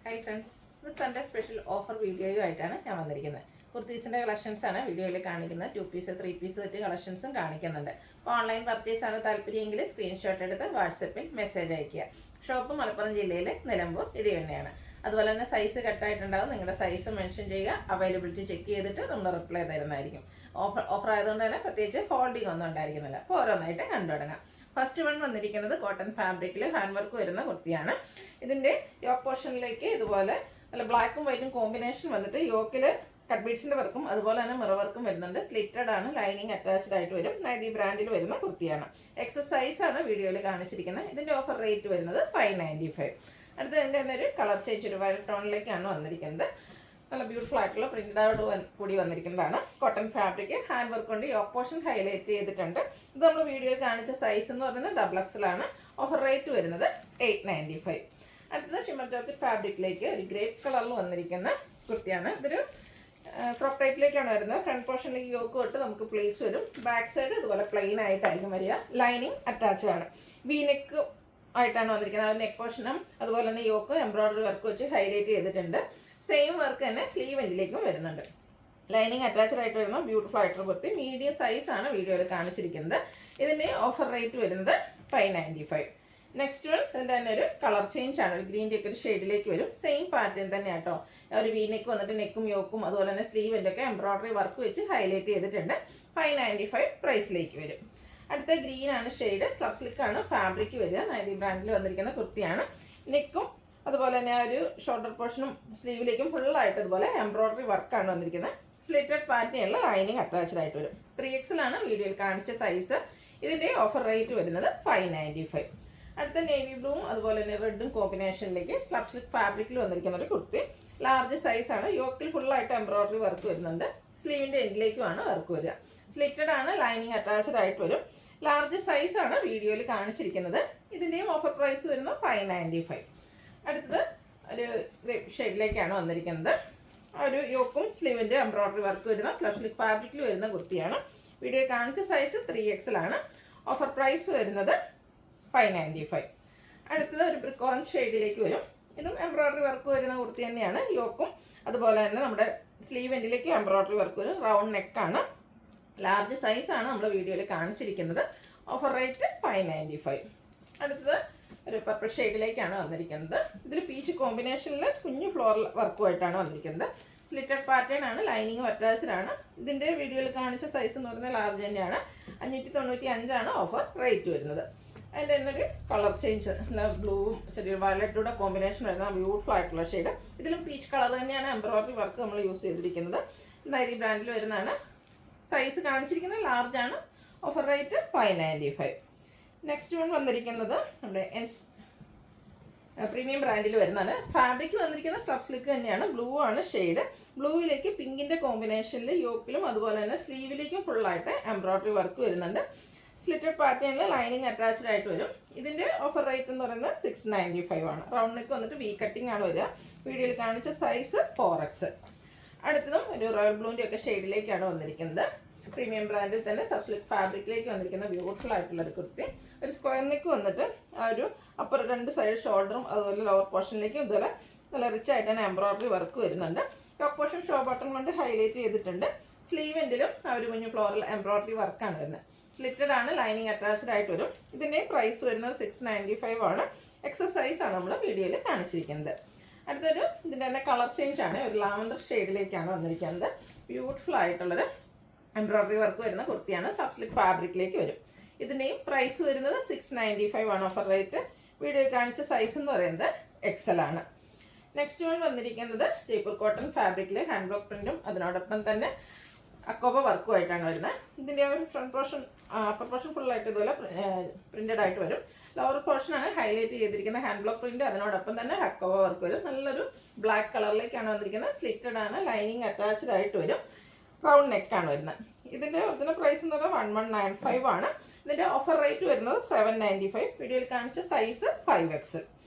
Hi friends, ഇത് Sunday special offer വീഡിയോയുമായിട്ടാണ് ഞാൻ വന്നിരിക്കുന്നത്. കുർത്തീസിൻ്റെ കളക്ഷൻസാണ് വീഡിയോയിൽ കാണിക്കുന്നത്. 2 പീസ് 3 പീസ് സെറ്റ് കളക്ഷൻസും കാണിക്കുന്നുണ്ട്. അപ്പോൾ ഓൺലൈൻ പർച്ചേസാണ് താല്പര്യമെങ്കിൽ സ്ക്രീൻഷോട്ട് എടുത്ത് വാട്സപ്പിൽ മെസ്സേജ് അയയ്ക്കുക. ഷോപ്പ് മലപ്പുറം ജില്ലയിലെ നിലമ്പൂർ ഇടിവണ്ണയാണ്. അതുപോലെ തന്നെ സൈസ് കട്ടായിട്ടുണ്ടാകും. നിങ്ങളുടെ സൈസ് മെൻഷൻ ചെയ്യുക. അവൈലബിലിറ്റി ചെക്ക് ചെയ്തിട്ട് നമ്മൾ റിപ്ലൈ തരുന്നതായിരിക്കും. ഓഫർ ആയതുകൊണ്ട് തന്നെ പ്രത്യേകിച്ച് ഹോൾഡിംഗ് ഒന്നും ഉണ്ടായിരിക്കുന്നില്ല. അപ്പോൾ ഓരോന്നായിട്ട് കണ്ടു തുടങ്ങാം. ഫസ്റ്റ് വൺ വന്നിരിക്കുന്നത് കോട്ടൺ ഫാബ്രിക്കിൽ ഹാൻഡ് വർക്ക് വരുന്ന കുർത്തിയാണ്. ഇതിൻ്റെ യോക്ക് പോർഷനിലേക്ക് ഇതുപോലെ നല്ല ബ്ലാക്കും വൈറ്റും കോമ്പിനേഷൻ വന്നിട്ട് യോക്കിൽ കട്ട് ബീഡ്സിൻ്റെ വർക്കും അതുപോലെ തന്നെ മിറർ വർക്കും വരുന്നുണ്ട്. സ്ലിറ്റഡ് ആണ്, ലൈനിങ് അറ്റാച്ച്ഡ് ആയിട്ട് വരും. നൈതി ബ്രാൻഡിൽ വരുന്ന കുർത്തിയാണ്. എക്സസൈസ് ആണ് വീഡിയോയിൽ കാണിച്ചിരിക്കുന്നത്. ഇതിൻ്റെ ഓഫർ റേറ്റ് വരുന്നത് 595. അടുത്ത ഇതിൻ്റെ തന്നെ ഒരു കളർ ചേഞ്ച്, ഒരു വൈറ്റ് ടോണിലേക്കാണ് വന്നിരിക്കുന്നത്. നല്ല ബ്യൂട്ടിഫുൾ ആയിട്ടുള്ള പ്രിൻ്റഡ് കൂടി വന്നിരിക്കുന്നതാണ്. കോട്ടൺ ഫാബ്രിക് ഹാൻഡ് വർക്ക് കൊണ്ട് യോക്ക് പോർഷൻ ഹൈലൈറ്റ് ചെയ്തിട്ടുണ്ട്. ഇത് നമ്മൾ വീഡിയോയിൽ കാണിച്ച സൈസ് എന്ന് പറയുന്നത് XXL ആണ്. ഓഫർ റേറ്റ് വരുന്നത് 895. അടുത്തത് ഷിമ്മർ ജോർജറ്റ് ഫാബ്രിക്കിലേക്ക് ഒരു ഗ്രേപ്പ് കളറിൽ വന്നിരിക്കുന്ന കുർത്തിയാണ്. ഇതൊരു ഫ്രോക്ക് ടൈപ്പിലേക്കാണ് വരുന്നത്. ഫ്രണ്ട് പോർഷനിലേക്ക് യോക്ക് തൊട്ട് നമുക്ക് പ്ലേറ്റ്സ് വരും. ബാക്ക് സൈഡ് ഇതുപോലെ പ്ലെയിൻ ആയിട്ടായിരിക്കും വരിക. ലൈനിങ് അറ്റാച്ച്ഡ് ആണ്. വി നെക്ക് ആയിട്ടാണ് വന്നിരിക്കുന്നത്. ആ നെക്ക് പോർഷനും അതുപോലെ തന്നെ യോക്ക് എംബ്രോയ്ഡറി വർക്ക് വെച്ച് ഹൈലൈറ്റ് ചെയ്തിട്ടുണ്ട്. സെയിം വർക്ക് തന്നെ സ്ലീവ് എൻഡിലേക്കും വരുന്നുണ്ട്. ലൈനിങ് അറ്റാച്ച്ഡ് ആയിട്ട് വരുന്ന ബ്യൂട്ടിഫുൾ ആയിട്ടുള്ള കുർത്തി. മീഡിയം സൈസ് ആണ് വീഡിയോയിൽ കാണിച്ചിരിക്കുന്നത്. ഇതിൻ്റെ ഓഫർ റേറ്റ് വരുന്നത് 595. നെക്സ്റ്റ് വൺ ഇതിൻ്റെ തന്നെ ഒരു കളർ ചേഞ്ച് ആണ്. ഒരു ഗ്രീൻ്റെ ഒക്കെ ഒരു ഷെയ്ഡിലേക്ക് വരും. സെയിം പാറ്റേൺ തന്നെ കേട്ടോ. ഒരു വി നെക്ക് വന്നിട്ട് നെക്കും യോക്കും അതുപോലെ തന്നെ സ്ലീവിൻ്റെ ഒക്കെ എംബ്രോയ്ഡറി വർക്ക് വെച്ച് ഹൈലൈറ്റ് ചെയ്തിട്ടുണ്ട്. 595 പ്രൈസിലേക്ക് വരും. അടുത്ത ഗ്രീൻ ആണ് ഷെയ്ഡ്. സ്ലബ് സ്ലിക്കാണ് ഫാബ്രിക് വരിക. നൈതി ബ്രാൻഡിൽ വന്നിരിക്കുന്ന കുർത്തിയാണ്. നെക്കും അതുപോലെ തന്നെ ആ ഒരു ഷോൾഡർ പോർഷനും സ്ലീവിലേക്കും ഫുള്ളായിട്ട് ഇതുപോലെ എംബ്രോയ്ഡറി വർക്കാണ് വന്നിരിക്കുന്നത്. സ്ലിറ്റഡ് പാറ്റേണിൽ ലൈനിങ് അറ്റാച്ച്ഡ് ആയിട്ട് വരും. 3XL ആണ് വീഡിയോയിൽ കാണിച്ച സൈസ്. ഇതിൻ്റെ ഓഫർ റേറ്റ് വരുന്നത് 595. അടുത്ത നേവി ബ്ലൂവും അതുപോലെ തന്നെ റെഡും കോമ്പിനേഷനിലേക്ക് സ്ലബ് സ്ലിക്ക് ഫാബ്രിക്കിൽ വന്നിരിക്കുന്ന ഒരു കുർത്തി. ലാർജ് സൈസാണ്. യോക്കിൽ ഫുള്ളായിട്ട് എംബ്രോയ്ഡറി വർക്ക് വരുന്നുണ്ട്. സ്ലീവിൻ്റെ എൻഡിലേക്കുമാണ് വർക്ക് വരിക. സ്ലിറ്റഡ് ആണ്, ലൈനിങ് അറ്റാച്ച്ഡ് ആയിട്ട് വരും. ലാർജ് സൈസാണ് വീഡിയോയിൽ കാണിച്ചിരിക്കുന്നത്. ഇതിൻ്റെയും ഓഫർ പ്രൈസ് വരുന്നത് 595. അടുത്തത് ഒരു ഷെയ്ഡിലേക്കാണ് വന്നിരിക്കുന്നത്. ഒരു യോക്കും സ്ലീവിൻ്റെ എംബ്രോയ്ഡറി വർക്ക് വരുന്ന സ്ലബ് സ്ലിക്ക് ഫാബ്രിക്കിൽ വരുന്ന കുർത്തിയാണ്. വീഡിയോ കാണിച്ച സൈസ് 3XL ആണ്. ഓഫർ പ്രൈസ് വരുന്നത് 595. അടുത്തത് ഒരു ബ്രിക്ക് ഓറഞ്ച് ഷെയ്ഡിലേക്ക് വരും. ഇതും എംബ്രോയ്ഡറി വർക്ക് വരുന്ന കുർത്തി തന്നെയാണ്. യോക്കും അതുപോലെ തന്നെ നമ്മുടെ സ്ലീവ് എൻഡിലേക്ക് എംബ്രോയ്ഡറി വർക്ക് വരും. റൗണ്ട് നെക്കാണ്. ലാർജ് സൈസാണ് നമ്മൾ വീഡിയോയിൽ കാണിച്ചിരിക്കുന്നത്. Offer rate 595. അടുത്തത് ഒരു പർപ്പിൾ ഷെയ്ഡിലേക്കാണ് വന്നിരിക്കുന്നത്. ഇതിൽ പീച്ച് കോമ്പിനേഷനിൽ കുഞ്ഞു ഫ്ലോറൽ വർക്കുമായിട്ടാണ് വന്നിരിക്കുന്നത്. സ്ലിറ്റഡ് പാറ്റേൺ ആണ്, ലൈനിങ് അറ്റാച്ച്ഡ് ആണ്. ഇതിൻ്റെ വീഡിയോയിൽ കാണിച്ച സൈസ് എന്ന് പറയുന്നത് ലാർജ് തന്നെയാണ്. 595 ഓഫർ റേറ്റ് വരുന്നത്. അതിൻ്റെ തന്നെ ഒരു കളർ ചേഞ്ച്, ബ്ലൂവും ചെറിയ വയലറ്റൂടെ കോമ്പിനേഷൻ വരുന്ന ബ്യൂട്ടിഫുൾ ആയിട്ടുള്ള ഷെയ്ഡ്. ഇതിലും പീച്ച് കളർ തന്നെയാണ് എംബ്രോയ്ഡറി വർക്ക് നമ്മൾ യൂസ് ചെയ്തിരിക്കുന്നത്. നൈതി ബ്രാൻഡിൽ വരുന്നതാണ്. സൈസ് കാണിച്ചിരിക്കുന്നത് ലാർജ് ആണ്. Offer rate 595. നെക്സ്റ്റ് വൺ വന്നിരിക്കുന്നത് നമ്മുടെ പ്രീമിയം ബ്രാൻഡിൽ വരുന്നതാണ്. ഫാബ്രിക് വന്നിരിക്കുന്ന സ്ലബ് സ്ലിക്ക് തന്നെയാണ്. ബ്ലൂ ആണ് ഷെയ്ഡ്. ബ്ലൂവിലേക്ക് പിങ്കിൻ്റെ കോമ്പിനേഷനിൽ യോക്കിലും അതുപോലെ തന്നെ സ്ലീവിലേക്കും ഫുള്ളായിട്ട് എംബ്രോയ്ഡറി വർക്ക് വരുന്നുണ്ട്. സ്ലിറ്റഡ് പാറ്റേണിൽ ലൈനിങ് അറ്റാച്ച്ഡ് ആയിട്ട് വരും. ഇതിൻ്റെ ഓഫർ റേറ്റ് എന്ന് പറയുന്നത് 695 ആണ്. റൗണ്ട് നെക്ക് വന്നിട്ട് വി കട്ടിംഗ് ആണ് വരിക. വീഡിയോയിൽ കാണിച്ച സൈസ് 4X. അടുത്തതും ഒരു റോയൽ ബ്ലൂവിൻ്റെ ഒക്കെ ഷെയ്ഡിലേക്കാണ് വന്നിരിക്കുന്നത്. പ്രീമിയം ബ്രാൻഡിൽ തന്നെ സബ്സ്ലിക്ക് ഫാബ്രിക്കിലേക്ക് വന്നിരിക്കുന്ന ബ്യൂട്ടിഫുൾ ആയിട്ടുള്ളൊരു കുർത്തി. ഒരു സ്ക്വയർ നെക്ക് വന്നിട്ട് ആ ഒരു അപ്പർ 2 സൈഡ് ഷോൾഡറും അതുപോലെ ലോവർ പോർഷനിലേക്കും ഇതുപോലെ നല്ല റിച്ച് ആയിട്ട് തന്നെ എംബ്രോയ്ഡറി വർക്ക് വരുന്നുണ്ട്. ടോപ്പ് പോർഷൻ ഷോ ബട്ടൺ കൊണ്ട് ഹൈലൈറ്റ് ചെയ്തിട്ടുണ്ട്. സ്ലീവ് എൻഡിലും ആ ഒരു കുഞ്ഞു ഫ്ലോറൽ എംബ്രോയ്ഡറി വർക്കാണ് വരുന്നത്. സ്ലിറ്റഡ് ആണ്, ലൈനിങ് അറ്റാച്ച്ഡ് ആയിട്ട് വരും. ഇതിൻ്റെ പ്രൈസ് വരുന്നത് 695 ആണ്. എക്സസൈസ് ആണ് നമ്മൾ വീഡിയോയിൽ കാണിച്ചിരിക്കുന്നത്. അടുത്തൊരു ഇതിൻ്റെ തന്നെ കളർ ചേഞ്ച് ആണ്. ഒരു ലാവൻഡർ ഷെയ്ഡിലേക്കാണ് വന്നിരിക്കുന്നത്. ബ്യൂട്ടിഫുൾ ആയിട്ടുള്ളൊരു എംബ്രോയ്ഡറി വർക്ക് വരുന്ന കുർത്തിയാണ്. സബ്സ്ലിക്ക് ഫാബ്രിക്കിലേക്ക് വരും. ഇതിൻ്റെയും പ്രൈസ് വരുന്നത് 695 ആണ്. Offer rate. വീഡിയോ കാണിച്ച സൈസ് എന്ന് പറയുന്നത് XL ആണ്. നെക്സ്റ്റ് വൺ വന്നിരിക്കുന്നത് ജയ്പൂർ കോട്ടൺ ഫാബ്രിക്കിൽ ഹാൻഡ് ബ്ലോക്ക് പ്രിൻറ്റും അതിനോടൊപ്പം തന്നെ അക്കോബ വർക്കുമായിട്ടാണ് വരുന്നത്. ഇതിൻ്റെ ഒരു ഫ്രണ്ട് പോർഷൻ അപ്പർ പോർഷൻ ഫുള്ളായിട്ട് ഇതുപോലെ പ്രിൻറ്റഡ് ആയിട്ട് വരും. ലോവർ പോർഷനാണ് ഹൈലൈറ്റ് ചെയ്തിരിക്കുന്ന ഹാൻഡ് ബ്ലോക്ക് പ്രിൻറ്റ്. അതിനോടൊപ്പം തന്നെ അക്കോബ വർക്ക് വരും. നല്ലൊരു ബ്ലാക്ക് കളറിലേക്കാണ് വന്നിരിക്കുന്നത്. സ്ലിറ്റഡ് ആണ്, ലൈനിങ് അറ്റാച്ച്ഡ് ആയിട്ട് വരും. റൗണ്ട് നെക്കാണ് വരുന്നത്. ഇതിൻ്റെ ഒറിജിനൽ പ്രൈസ് എന്ന് പറയുന്നത് 1195 ആണ്. ഇതിൻ്റെ ഓഫർ റേറ്റ് വരുന്നത് 795. വീഡിയോയിൽ കാണിച്ച സൈസ് 5X.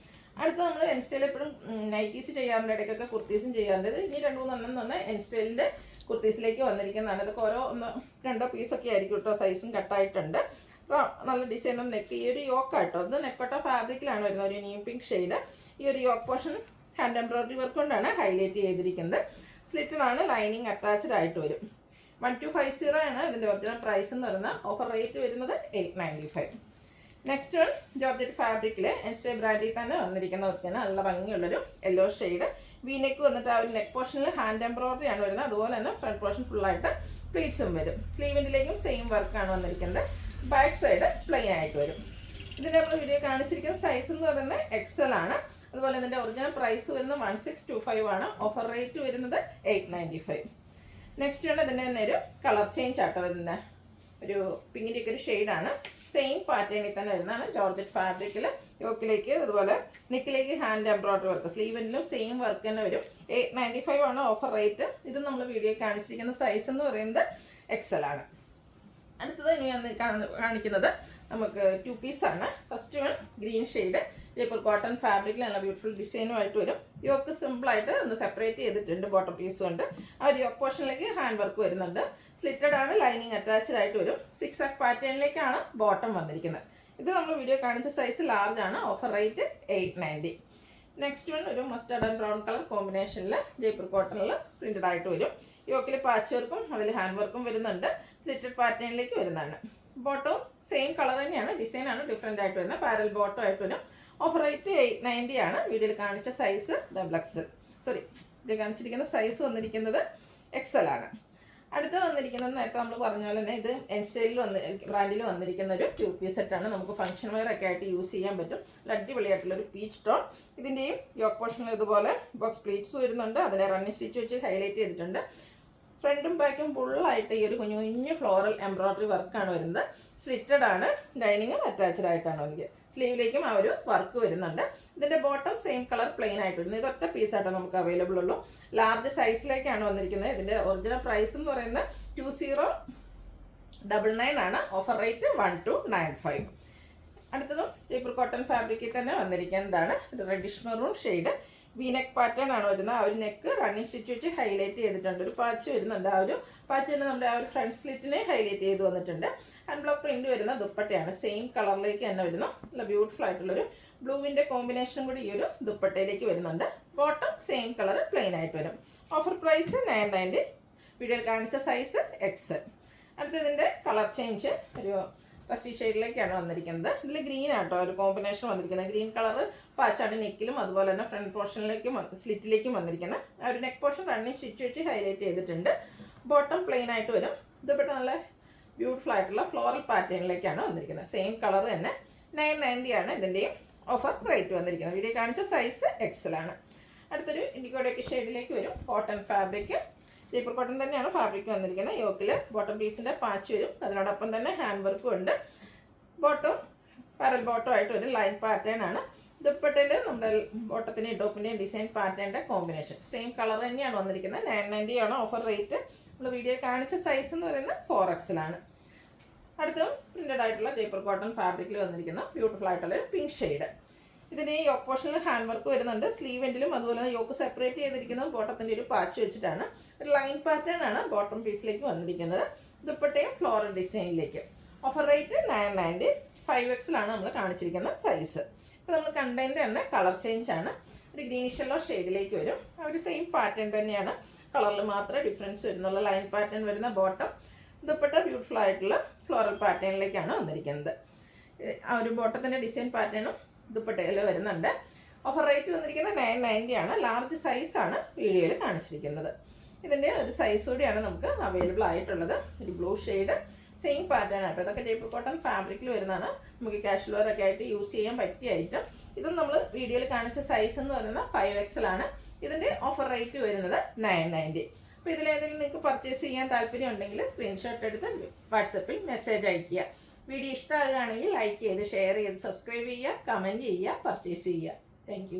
അടുത്ത് നമ്മൾ എൻസ്റ്റൈൽ എപ്പോഴും നൈറ്റീസ് ചെയ്യാറുണ്ട്, ഇടയ്ക്കൊക്കെ കുർത്തീസും ചെയ്യാറുണ്ട്. ഇനി 2-3 എണ്ണം തന്നെ എൻസ്റ്റൈലിൻ്റെ കുർത്തീസിലേക്ക് വന്നിരിക്കുന്നതാണ്. ഇതൊക്കെ ഓരോ 1-2 പീസൊക്കെ ആയിരിക്കും കേട്ടോ. സൈസും കട്ടായിട്ടുണ്ട്. നല്ല ഡിസൈനർ നെക്ക്. ഈ ഒരു യോക്കാട്ടോ, ഇത് നെക്കോട്ട ഫാബ്രിക്കിലാണ് വരുന്നത്. ഒരു ന്യൂ പിങ്ക് ഷെയ്ഡ്. ഈ ഒരു yoke portion hand embroidery work കൊണ്ടാണ് ഹൈലൈറ്റ് ചെയ്തിരിക്കുന്നത്. സ്ലിറ്റഡാണ്, ലൈനിങ് അറ്റാച്ച്ഡ് ആയിട്ട് വരും. 1250 ആണ് ഇതിൻ്റെ ഒറിജിനൽ പ്രൈസ് എന്ന് പറയുന്നത്. ഓഫർ റേറ്റ് വരുന്നത് 895. നെക്സ്റ്റ് വൺ ജോർജറ്റ് ഫാബ്രിക്കിൽ എൻസ്റ്റേ ബ്രാൻഡിൽ തന്നെ വന്നിരിക്കുന്ന ഒത്തിരി നല്ല ഭംഗിയുള്ളൊരു യെല്ലോ ഷെയ്ഡ്. വി നെക്ക് വന്നിട്ട് ആ ഒരു നെക്ക് പോർഷനിൽ ഹാൻഡ് എംബ്രോയിഡറി ആണ് വരുന്നത്. അതുപോലെ തന്നെ ഫ്രണ്ട് പോർഷൻ ഫുള്ളായിട്ട് പ്ലീറ്റ്സും വരും. സ്ലീവിൻ്റിലേക്കും സെയിം വർക്കാണ് വന്നിരിക്കുന്നത്. ബാക്ക് സൈഡ് പ്ലെയിൻ ആയിട്ട് വരും. ഇതിൻ്റെ നമ്മൾ വീഡിയോ കാണിച്ചിരിക്കുന്ന സൈസ് എന്ന് പറയുന്നത് XL ആണ്. അതുപോലെ ഇതിൻ്റെ ഒറിജിനൽ പ്രൈസ് വരുന്നത് 1625 ആണ്. ഓഫർ റേറ്റ് വരുന്നത് 895. നെക്സ്റ്റ് ആണ് ഇതിൻ്റെ തന്നെ ഒരു കളർ ചേഞ്ച് ആട്ടോ വരുന്നത്. ഒരു പിങ്കിൻ്റെ ഒക്കെ ഒരു ഷെയ്ഡാണ്. സെയിം പാറ്റേണിൽ തന്നെ വരുന്നതാണ്. ജോർജറ്റ് ഫാബ്രിക്കിൽ യോക്കിലേക്ക് അതുപോലെ നെക്കിലേക്ക് ഹാൻഡ് എംബ്രോയിഡറി വർക്ക്, സ്ലീവിലും സെയിം വർക്ക് തന്നെ വരും. 895 ആണ് ഓഫർ റേറ്റ്. ഇത് നമ്മൾ വീഡിയോ കാണിച്ചിരിക്കുന്ന സൈസ് എന്ന് പറയുന്നത് XL ആണ്. അടുത്തത് ഇനി കാണിക്കുന്നത് നമുക്ക് 2 പീസാണ്. First one green shade Jaipur cotton ഫാബ്രിക്കിൽ നല്ല ബ്യൂട്ടിഫുൾ ഡിസൈനുമായിട്ട് വരും. യോക്ക് സിമ്പിളായിട്ട് ഒന്ന് സെപ്പറേറ്റ് ചെയ്തിട്ടുണ്ട് ബോട്ടം പീസ് കൊണ്ട്. ആ ഒരു യോക്ക് പോർഷനിലേക്ക് ഹാൻഡ് വർക്ക് വരുന്നുണ്ട്. സ്ലിറ്റഡ് ആണ്, ലൈനിങ് അറ്റാച്ച്ഡ് ആയിട്ട് വരും. 6 പാറ്റേണിലേക്കാണ് ബോട്ടം വന്നിരിക്കുന്നത്. ഇത് നമ്മൾ വീഡിയോ കാണിച്ച സൈസ് ലാർജ് ആണ്. Offer rate 890. നെക്സ്റ്റ് വൺ ഒരു മസ്റ്റർഡ് ആൻഡ് ബ്രൗൺ കളർ കോമ്പിനേഷനിൽ ജയ്പൂർ കോട്ടണിൽ പ്രിന്റഡ് ആയിട്ട് വരും. യോക്കിൽ പാച്ച് വർക്കും അതിൽ ഹാൻഡ് വർക്കും വരുന്നുണ്ട്. സ്ലിറ്റഡ് പാറ്റേണിലേക്ക് വരുന്നതാണ്. ബോട്ടവും സെയിം കളർ തന്നെയാണ്, ഡിസൈനാണ് ഡിഫറെൻ്റ് ആയിട്ട് വരുന്നത്. പാരൽ ബോട്ടം ആയിട്ട് വരും. ഓഫർ റേറ്റ് 890 ആണ്. വീഡിയോയിൽ കാണിച്ച സൈസ് XL, സോറി ഇത് കാണിച്ചിരിക്കുന്ന സൈസ് വന്നിരിക്കുന്നത് XL ആണ്. അടുത്ത് വന്നിരിക്കുന്നത് നേരത്തെ നമ്മൾ പറഞ്ഞ പോലെ തന്നെ ഇത് എൻസ്റ്റൈലിൽ ബ്രാൻഡിൽ വന്നിരിക്കുന്ന ഒരു 2 പീസ് സെറ്റാണ്. നമുക്ക് ഫംഗ്ഷൻ വെയർ ഒക്കെ ആയിട്ട് യൂസ് ചെയ്യാൻ പറ്റും. അടിപൊളിയായിട്ടുള്ളൊരു പീച്ച് ടോൺ. ഇതിൻ്റെയും യോക്ക് പോർഷനിൽ ഇതുപോലെ ബോക്സ് പ്ലീറ്റ്സ് വരുന്നുണ്ട്. അതിനെ റണ്ണിങ് സ്റ്റിച്ച് വെച്ച് ഹൈലൈറ്റ് ചെയ്തിട്ടുണ്ട്. ഫ്രണ്ടും ബാക്കും ഫുള്ളായിട്ട് ഈ ഒരു കുഞ്ഞു കുഞ്ഞു ഫ്ലോറൽ എംബ്രോയിഡറി വർക്കാണ് വരുന്നത്. സ്ലിറ്റഡ് ആണ്, ലൈനിങ്ങും അറ്റാച്ച്ഡ് ആയിട്ടാണ് വന്നിരിക്കുന്നത്. സ്ലീവിലേക്കും ആ ഒരു വർക്ക് വരുന്നുണ്ട്. ഇതിൻ്റെ ബോട്ടം സെയിം കളർ പ്ലെയിൻ ആയിട്ട് വരുന്നത്. ഇതൊറ്റ പീസായിട്ട് നമുക്ക് അവൈലബിൾ ഉള്ളൂ. ലാർജ് സൈസിലേക്കാണ് വന്നിരിക്കുന്നത്. ഇതിൻ്റെ ഒറിജിനൽ പ്രൈസ് എന്ന് പറയുന്നത് 2099 ആണ്. Offer rate 1295. അടുത്തതും ജയ്പൂർ കോട്ടൺ ഫാബ്രിക്കിൽ തന്നെ വന്നിരിക്കുന്നതാണ്. Reddish maroon shade. V neck pattern ആണ് വരുന്നത്. ആ ഒരു നെക്ക് റണ്ണിങ് സ്റ്റിച്ച് വെച്ച് ഹൈലൈറ്റ് ചെയ്തിട്ടുണ്ട്. ഒരു പാച്ച് വരുന്നുണ്ട്. ആ ഒരു പാച്ച് തന്നെ നമ്മുടെ ആ ഒരു ഫ്രണ്ട് സ്ലിറ്റിനെ ഹൈലൈറ്റ് ചെയ്ത് വന്നിട്ടുണ്ട്. ഹാൻഡ് ബ്ലോക്ക് പ്രിന്റ് വരുന്ന ദുപ്പട്ടയാണ്. സെയിം കളറിലേക്ക് തന്നെ വരുന്നു. നല്ല ബ്യൂട്ടിഫുൾ ആയിട്ടുള്ളൊരു ബ്ലൂവിൻ്റെ കോമ്പിനേഷനും കൂടി ഈ ഒരു ദുപ്പട്ടയിലേക്ക് വരുന്നുണ്ട്. ബോട്ടം സെയിം കളർ പ്ലെയിൻ ആയിട്ട് വരും. Offer price 990. വീഡിയോയിൽ കാണിച്ച സൈസ് XL. അടുത്തതിൻ്റെ കളർ ചേഞ്ച് ഒരു റസ്റ്റി ഷെയ്ഡിലേക്കാണ് വന്നിരിക്കുന്നത്. ഇതിൽ ഗ്രീൻ ആട്ടോ ഒരു കോമ്പിനേഷൻ വന്നിരിക്കുന്നത്. ഗ്രീൻ കളർ പാച്ചാണ് നെക്കിലും അതുപോലെ തന്നെ ഫ്രണ്ട് പോർഷനിലേക്കും സ്ലിറ്റിലേക്കും വന്നിരിക്കുന്നത്. ആ ഒരു നെക്ക് പോർഷൻ റണ്ണിങ് സ്റ്റിച്ച് വെച്ച് ഹൈലൈറ്റ് ചെയ്തിട്ടുണ്ട്. ബോട്ടം പ്ലെയിൻ ആയിട്ട് വരും. ഇതുപെട്ട് നല്ല ബ്യൂട്ടിഫുൾ ആയിട്ടുള്ള ഫ്ലോറൽ പാറ്റേണിലേക്കാണ് വന്നിരിക്കുന്നത്. സെയിം കളർ തന്നെ. 990 ആണ് ഇതിൻ്റെയും ഓഫർ റേറ്റ് വന്നിരിക്കുന്നത്. വീഡിയോ കാണിച്ച സൈസ് XL ആണ്. അടുത്തൊരു ഇൻഡിഗോഡേക്ക് ഷെയ്ഡിലേക്ക് വരും. കോട്ടൺ ഫാബ്രിക്, ജയ്പൂർ കോട്ടൺ തന്നെയാണ് ഫാബ്രിക് വന്നിരിക്കുന്നത്. യോക്കിൽ ബോട്ടം പീസിൻ്റെ പാച്ച് വരും. അതിനോടൊപ്പം തന്നെ ഹാൻഡ് വർക്കും ഉണ്ട്. ബോട്ടം പാരൽ ബോട്ടം ആയിട്ട് ഒരു ലൈൻ പാറ്റേൺ ആണ്. ദുപ്പട്ടയിൽ നമ്മുടെ ബോട്ടത്തിൻ്റെയും ടോപ്പിൻ്റെയും ഡിസൈൻ പാറ്റേണിൻ്റെ കോമ്പിനേഷൻ സെയിം കളർ തന്നെയാണ് വന്നിരിക്കുന്നത്. 990 ആണ് ഓഫർ റേറ്റ്. നമ്മൾ വീഡിയോ കാണിച്ച സൈസ് എന്ന് പറയുന്നത് 4XL ആണ്. അടുത്തും പ്രിന്റഡ് ആയിട്ടുള്ള ജയ്പൂർ കോട്ടൺ ഫാബ്രിക്കിൽ വന്നിരിക്കുന്ന ബ്യൂട്ടിഫുൾ ആയിട്ടുള്ള പിങ്ക് ഷെയ്ഡ്. ഇതിന് യോക്ക് പോർഷനിൽ ഹാൻഡ് വർക്ക് വരുന്നുണ്ട്. സ്ലീവ് എൻഡിലും അതുപോലെ തന്നെ യോക്ക് സെപ്പറേറ്റ് ചെയ്തിരിക്കുന്നത് ബോട്ടത്തിൻ്റെ ഒരു പാച്ച് വെച്ചിട്ടാണ്. ഒരു ലൈൻ പാറ്റേൺ ആണ് ബോട്ടം പീസിലേക്ക് വന്നിരിക്കുന്നത്. ദുപ്പട്ടയും ഫ്ലോറൽ ഡിസൈനിലേക്ക്. Offer rate 990. 5XL ആണ് നമ്മൾ കാണിച്ചിരിക്കുന്ന സൈസ്. ഇപ്പോൾ നമ്മൾ കണ്ടതിൻ്റെ തന്നെ കളർ ചേഞ്ച് ആണ്. ഒരു ഗ്രീനിഷ് യെല്ലോ ഷെയ്ഡിലേക്ക് വരും. ആ ഒരു സെയിം പാറ്റേൺ തന്നെയാണ്, കളറിൽ മാത്രമേ ഡിഫറൻസ് വരുന്നുള്ള. ലൈൻ പാറ്റേൺ വരുന്ന ബോട്ടം, ദുപ്പട്ട ബ്യൂട്ടിഫുൾ ആയിട്ടുള്ള ഫ്ലോറൽ പാറ്റേണിലേക്കാണ് വന്നിരിക്കുന്നത്. ആ ഒരു ബോട്ടത്തിൻ്റെ ഡിസൈൻ പാറ്റേണും ദുപ്പട്ടയിൽ വരുന്നുണ്ട്. ഓഫർ റേറ്റ് വന്നിരിക്കുന്നത് 990 ആണ്. ലാർജ് സൈസാണ് വീഡിയോയിൽ കാണിച്ചിരിക്കുന്നത്. ഇതിൻ്റെ ഒരു സൈസ് കൂടിയാണ് നമുക്ക് അവൈലബിൾ ആയിട്ടുള്ളത്. ഒരു ബ്ലൂ ഷെയ്ഡ് സെയിം പാറ്റേൺ ആയിട്ട്. ഇതൊക്കെ ജയ്പൂർ കോട്ടൺ ഫാബ്രിക്കിൽ വരുന്നതാണ്. നമുക്ക് കാഷ്വൽ വെയർ ഒക്കെ ആയിട്ട് യൂസ് ചെയ്യാൻ പറ്റിയ ഐറ്റം. ഇതും നമ്മൾ വീഡിയോയിൽ കാണിച്ച സൈസ് എന്ന് പറയുന്നത് 5XL ആണ്. ഇതിൻ്റെ ഓഫർ റേറ്റ് വരുന്നത് 990. അപ്പോൾ ഇതിലേതെങ്കിലും നിങ്ങൾക്ക് പർച്ചേസ് ചെയ്യാൻ താല്പര്യം ഉണ്ടെങ്കിൽ സ്ക്രീൻഷോട്ട് എടുത്ത് വാട്സപ്പിൽ മെസ്സേജ് അയയ്ക്കുക. വീഡിയോ ഇഷ്ടമാകുകയാണെങ്കിൽ ലൈക്ക് ചെയ്ത് ഷെയർ ചെയ്ത് സബ്സ്ക്രൈബ് ചെയ്യുക, കമൻറ്റ് ചെയ്യുക, പർച്ചേസ് ചെയ്യുക. താങ്ക്